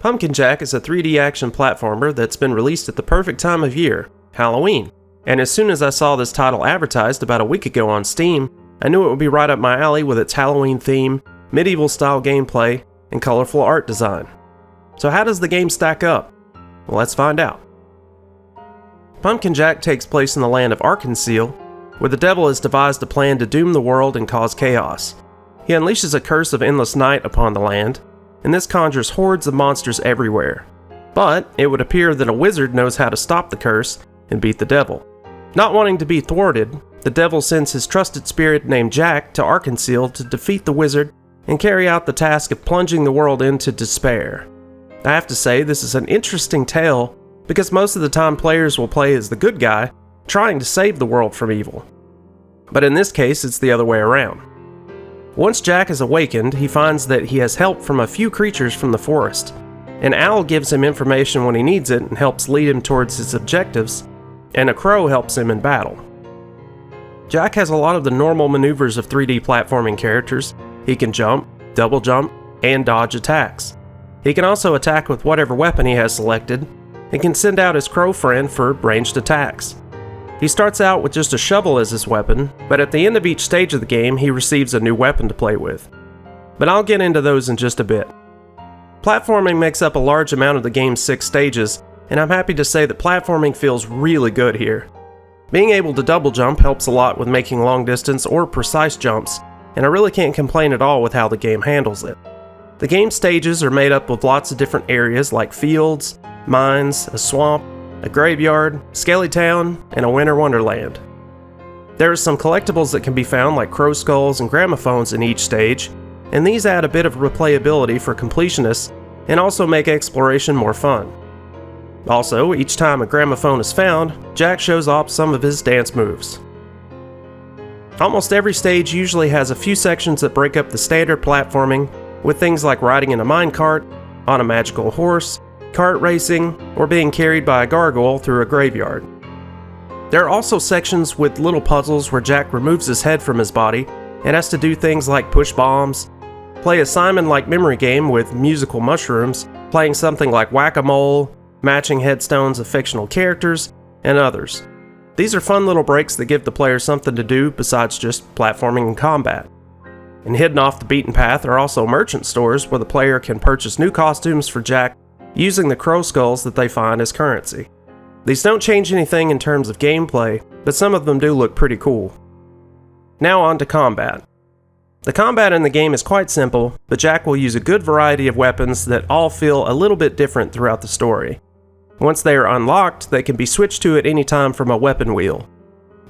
Pumpkin Jack is a 3D action platformer that's been released at the perfect time of year, Halloween. And as soon as I saw this title advertised about a week ago on Steam, I knew it would be right up my alley with its Halloween theme, medieval style gameplay, and colorful art design. So how does the game stack up? Well, let's find out. Pumpkin Jack takes place in the land of Arkansas, where the devil has devised a plan to doom the world and cause chaos. He unleashes a curse of endless night upon the land, and this conjures hordes of monsters everywhere. But it would appear that a wizard knows how to stop the curse and beat the devil. Not wanting to be thwarted, the devil sends his trusted spirit named Jack to Arkansas to defeat the wizard and carry out the task of plunging the world into despair. I have to say, this is an interesting tale because most of the time players will play as the good guy, trying to save the world from evil. But in this case, it's the other way around. Once Jack is awakened, he finds that he has help from a few creatures from the forest. An owl gives him information when he needs it and helps lead him towards his objectives, and a crow helps him in battle. Jack has a lot of the normal maneuvers of 3D platforming characters. He can jump, double jump, and dodge attacks. He can also attack with whatever weapon he has selected, and can send out his crow friend for ranged attacks. He starts out with just a shovel as his weapon, but at the end of each stage of the game, he receives a new weapon to play with. But I'll get into those in just a bit. Platforming makes up a large amount of the game's 6 stages, and I'm happy to say that platforming feels really good here. Being able to double jump helps a lot with making long distance or precise jumps, and I really can't complain at all with how the game handles it. The game stages are made up of lots of different areas like fields, mines, a swamp, a graveyard, Skelly Town, and a winter wonderland. There are some collectibles that can be found like crow skulls and gramophones in each stage, and these add a bit of replayability for completionists and also make exploration more fun. Also, each time a gramophone is found, Jack shows off some of his dance moves. Almost every stage usually has a few sections that break up the standard platforming with things like riding in a minecart, on a magical horse, kart racing, or being carried by a gargoyle through a graveyard. There are also sections with little puzzles where Jack removes his head from his body and has to do things like push bombs, play a Simon-like memory game with musical mushrooms, playing something like whack-a-mole, matching headstones of fictional characters, and others. These are fun little breaks that give the player something to do besides just platforming and combat. And hidden off the beaten path are also merchant stores where the player can purchase new costumes for Jack using the crow skulls that they find as currency. These don't change anything in terms of gameplay, but some of them do look pretty cool. Now on to combat. The combat in the game is quite simple, but Jack will use a good variety of weapons that all feel a little bit different throughout the story. Once they are unlocked, they can be switched to at any time from a weapon wheel.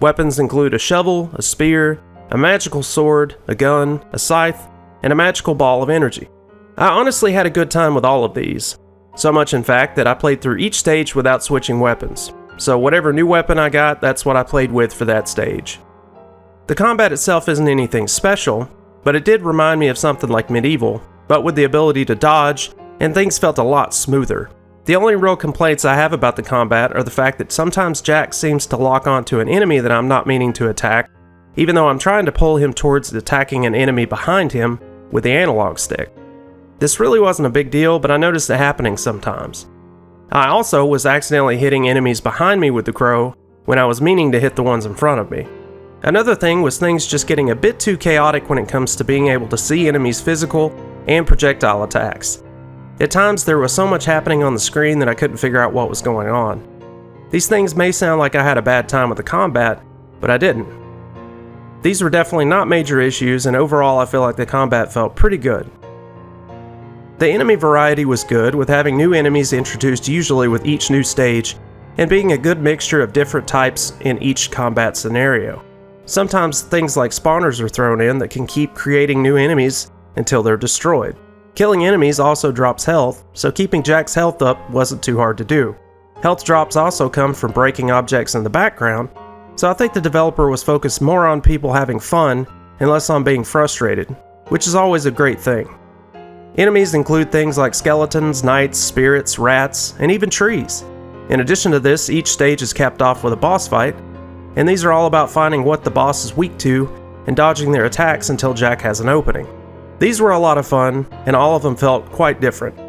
Weapons include a shovel, a spear, a magical sword, a gun, a scythe, and a magical ball of energy. I honestly had a good time with all of these. So much in fact that I played through each stage without switching weapons. So whatever new weapon I got, that's what I played with for that stage. The combat itself isn't anything special, but it did remind me of something like Medieval, but with the ability to dodge, and things felt a lot smoother. The only real complaints I have about the combat are the fact that sometimes Jack seems to lock onto an enemy that I'm not meaning to attack, even though I'm trying to pull him towards attacking an enemy behind him with the analog stick. This really wasn't a big deal, but I noticed it happening sometimes. I also was accidentally hitting enemies behind me with the crow when I was meaning to hit the ones in front of me. Another thing was things just getting a bit too chaotic when it comes to being able to see enemies' physical and projectile attacks. At times there was so much happening on the screen that I couldn't figure out what was going on. These things may sound like I had a bad time with the combat, but I didn't. These were definitely not major issues, and overall I feel like the combat felt pretty good. The enemy variety was good, with having new enemies introduced usually with each new stage, and being a good mixture of different types in each combat scenario. Sometimes things like spawners are thrown in that can keep creating new enemies until they're destroyed. Killing enemies also drops health, so keeping Jack's health up wasn't too hard to do. Health drops also come from breaking objects in the background, so I think the developer was focused more on people having fun and less on being frustrated, which is always a great thing. Enemies include things like skeletons, knights, spirits, rats, and even trees. In addition to this, each stage is capped off with a boss fight, and these are all about finding what the boss is weak to and dodging their attacks until Jack has an opening. These were a lot of fun, and all of them felt quite different.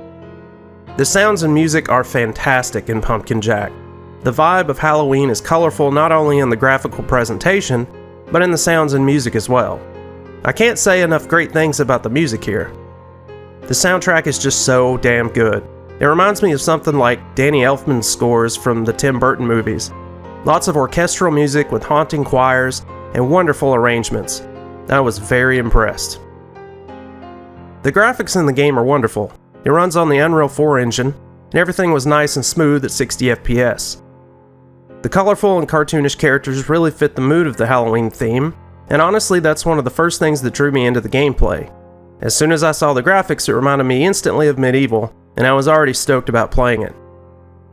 The sounds and music are fantastic in Pumpkin Jack. The vibe of Halloween is colorful not only in the graphical presentation, but in the sounds and music as well. I can't say enough great things about the music here. The soundtrack is just so damn good. It reminds me of something like Danny Elfman's scores from the Tim Burton movies. Lots of orchestral music with haunting choirs and wonderful arrangements. I was very impressed. The graphics in the game are wonderful. It runs on the Unreal 4 engine, and everything was nice and smooth at 60 FPS. The colorful and cartoonish characters really fit the mood of the Halloween theme, and honestly that's one of the first things that drew me into the gameplay. As soon as I saw the graphics, it reminded me instantly of Medieval, and I was already stoked about playing it.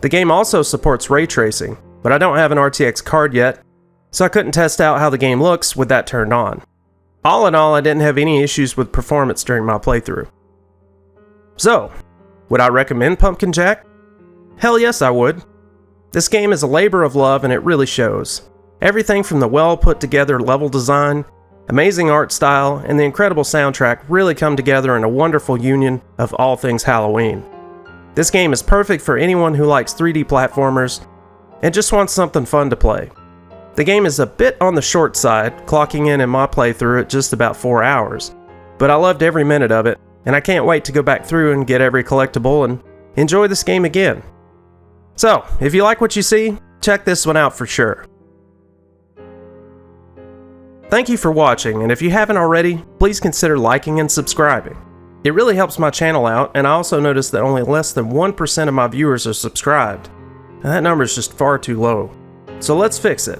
The game also supports ray tracing, but I don't have an RTX card yet, so I couldn't test out how the game looks with that turned on. All in all, I didn't have any issues with performance during my playthrough. So, would I recommend Pumpkin Jack? Hell yes, I would. This game is a labor of love and it really shows. Everything from the well put together level design, amazing art style, and the incredible soundtrack really come together in a wonderful union of all things Halloween. This game is perfect for anyone who likes 3D platformers and just wants something fun to play. The game is a bit on the short side, clocking in my playthrough at just about 4 hours, but I loved every minute of it, and I can't wait to go back through and get every collectible and enjoy this game again. So, if you like what you see, check this one out for sure. Thank you for watching, and if you haven't already, please consider liking and subscribing. It really helps my channel out, and I also noticed that only less than 1% of my viewers are subscribed. And that number is just far too low. So let's fix it.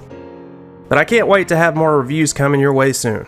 But I can't wait to have more reviews coming your way soon.